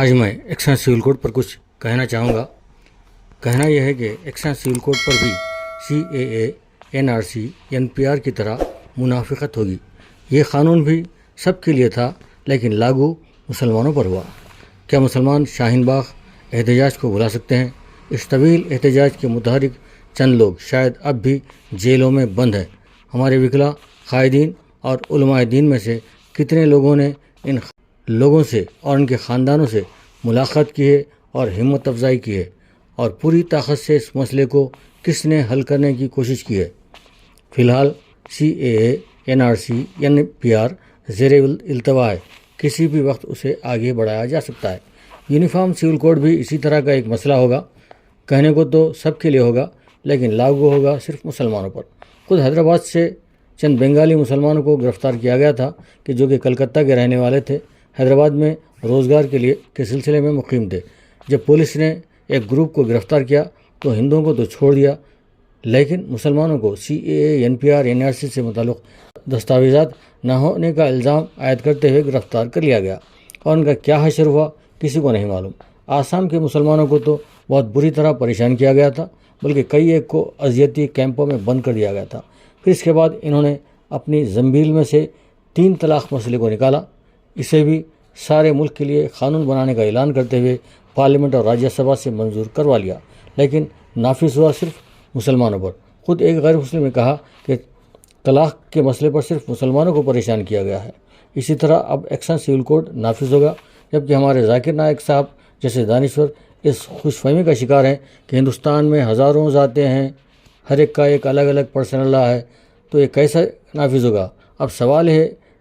آج میں excise civil code پر کچھ کہنا چاہوں گا۔ کہنا یہ ہے کہ ایکسائز سول کوڈ پر بھی CAA NRC NPR کی طرح منافقت ہوگی۔ یہ قانون بھی سب کے لیے تھا لیکن لاگو مسلمانوں پر ہوا۔ کیا مسلمان شاہین باغ احتجاج کو بھلا سکتے ہیں؟ اس طویل احتجاج کے متحرک چند لوگ شاید اب بھی جیلوں میں بند ہیں۔ ہمارے وکلا قائدین اور علماء دین میں سے کتنے لوگوں نے ان لوگوں سے اور ان کے خاندانوں سے ملاقات کی ہے اور ہمت افزائی کی ہے، اور پوری طاقت سے اس مسئلے کو کس نے حل کرنے کی کوشش کی ہے؟ فی الحال CAA NRC NPR زیر التوا ہے، کسی بھی وقت اسے آگے بڑھایا جا سکتا ہے۔ یونیفارم سول کوڈ بھی اسی طرح کا ایک مسئلہ ہوگا۔ کہنے کو تو سب کے لیے ہوگا لیکن لاگو ہوگا صرف مسلمانوں پر۔ خود حیدرآباد سے چند بنگالی مسلمانوں کو گرفتار کیا گیا تھا کہ جو کہ کلکتہ کے رہنے والے تھے، حیدرآباد میں روزگار کے سلسلے میں مقیم تھے۔ جب پولیس نے ایک گروپ کو گرفتار کیا تو ہندوؤں کو تو چھوڑ دیا، لیکن مسلمانوں کو CAA NPR NRC سے متعلق دستاویزات نہ ہونے کا الزام عائد کرتے ہوئے گرفتار کر لیا گیا، اور ان کا کیا حشر ہوا کسی کو نہیں معلوم۔ آسام کے مسلمانوں کو تو بہت بری طرح پریشان کیا گیا تھا، بلکہ کئی ایک کو اذیتی کیمپوں میں بند کر دیا گیا تھا۔ پھر اس کے بعد انہوں نے اپنی زنبیل میں سے 3 طلاق مسئلے کو نکالا، اسے بھی سارے ملک کے لیے قانون بنانے کا اعلان کرتے ہوئے پارلیمنٹ اور راجیہ سبھا سے منظور کروا لیا، لیکن نافذ ہوا صرف مسلمانوں پر۔ خود ایک غیر مسلم نے کہا کہ طلاق کے مسئلے پر صرف مسلمانوں کو پریشان کیا گیا ہے۔ اسی طرح اب ایکسائز سول کوڈ نافذ ہوگا، جبکہ ہمارے ذاکر نائک صاحب جیسے دانشور اس خوش فہمی کا شکار ہیں کہ ہندوستان میں ہزاروں ذاتیں ہیں، ہر ایک کا ایک الگ الگ پرسنل لا ہے، تو یہ کیسا نافذ ہوگا؟ اب سوال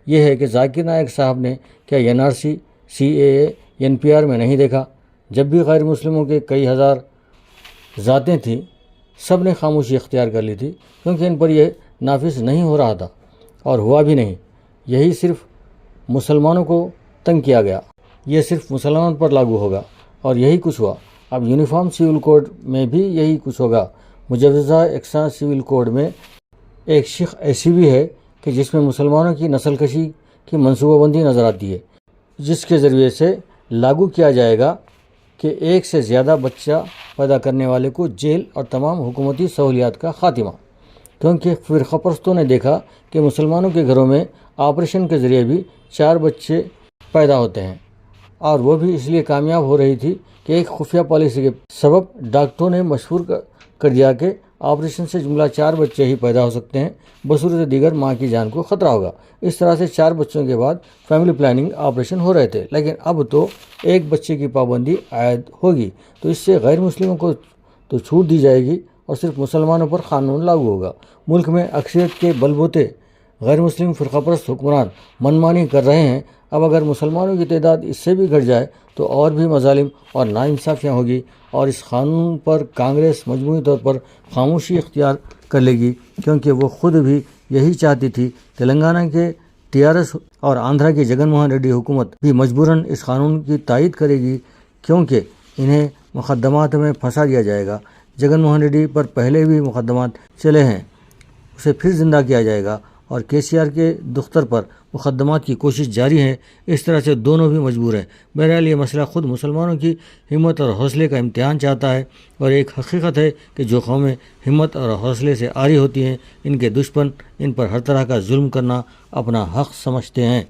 یہ ہے کہ ذاکر نائک صاحب نے کیا NRC CAA NPR میں نہیں دیکھا؟ جب بھی غیر مسلموں کے کئی ہزار ذاتیں تھیں، سب نے خاموشی اختیار کر لی تھی، کیونکہ ان پر یہ نافذ نہیں ہو رہا تھا اور ہوا بھی نہیں۔ یہی صرف مسلمانوں کو تنگ کیا گیا، یہ صرف مسلمانوں پر لاگو ہوگا، اور یہی کچھ ہوا۔ اب یونیفارم سول کوڈ میں بھی یہی کچھ ہوگا۔ مجوزہ ایکسائز سول کوڈ میں ایک شق ایسی بھی ہے کہ جس میں مسلمانوں کی نسل کشی کی منصوبہ بندی نظر آتی ہے، جس کے ذریعے سے لاگو کیا جائے گا کہ ایک سے زیادہ بچہ پیدا کرنے والے کو جیل اور تمام حکومتی سہولیات کا خاتمہ، کیونکہ فرقہ پرستوں نے دیکھا کہ مسلمانوں کے گھروں میں آپریشن کے ذریعے بھی 4 بچے پیدا ہوتے ہیں، اور وہ بھی اس لیے کامیاب ہو رہی تھی کہ ایک خفیہ پالیسی کے سبب ڈاکٹروں نے مشہور کر دیا کہ آپریشن سے جملہ 4 بچے ہی پیدا ہو سکتے ہیں، بصورت دیگر ماں کی جان کو خطرہ ہوگا۔ اس طرح سے 4 بچوں کے بعد فیملی پلاننگ آپریشن ہو رہے تھے، لیکن اب تو 1 بچے کی پابندی عائد ہوگی، تو اس سے غیر مسلموں کو تو چھوٹ دی جائے گی اور صرف مسلمانوں پر قانون لاگو ہوگا۔ ملک میں اکثریت کے بل بوتے غیر مسلم فرقہ پرست حکمران منمانی کر رہے ہیں۔ اب اگر مسلمانوں کی تعداد اس سے بھی گھٹ جائے تو اور بھی مظالم اور ناانصافیاں ہوگی، اور اس قانون پر کانگریس مجموعی طور پر خاموشی اختیار کر لے گی، کیونکہ وہ خود بھی یہی چاہتی تھی۔ تلنگانہ کے TRS اور آندھرا کی جگن موہن ریڈی حکومت بھی مجبوراً اس قانون کی تائید کرے گی، کیونکہ انہیں مقدمات میں پھنسا دیا جائے گا۔ جگن موہن ریڈی پر پہلے بھی مقدمات چلے ہیں، اسے پھر زندہ کیا جائے گا، اور KCR کے دختر پر مقدمات کی کوشش جاری ہے۔ اس طرح سے دونوں بھی مجبور ہیں۔ بہرحال یہ مسئلہ خود مسلمانوں کی ہمت اور حوصلے کا امتحان چاہتا ہے، اور ایک حقیقت ہے کہ جو قومیں ہمت اور حوصلے سے عاری ہوتی ہیں، ان کے دشمن ان پر ہر طرح کا ظلم کرنا اپنا حق سمجھتے ہیں۔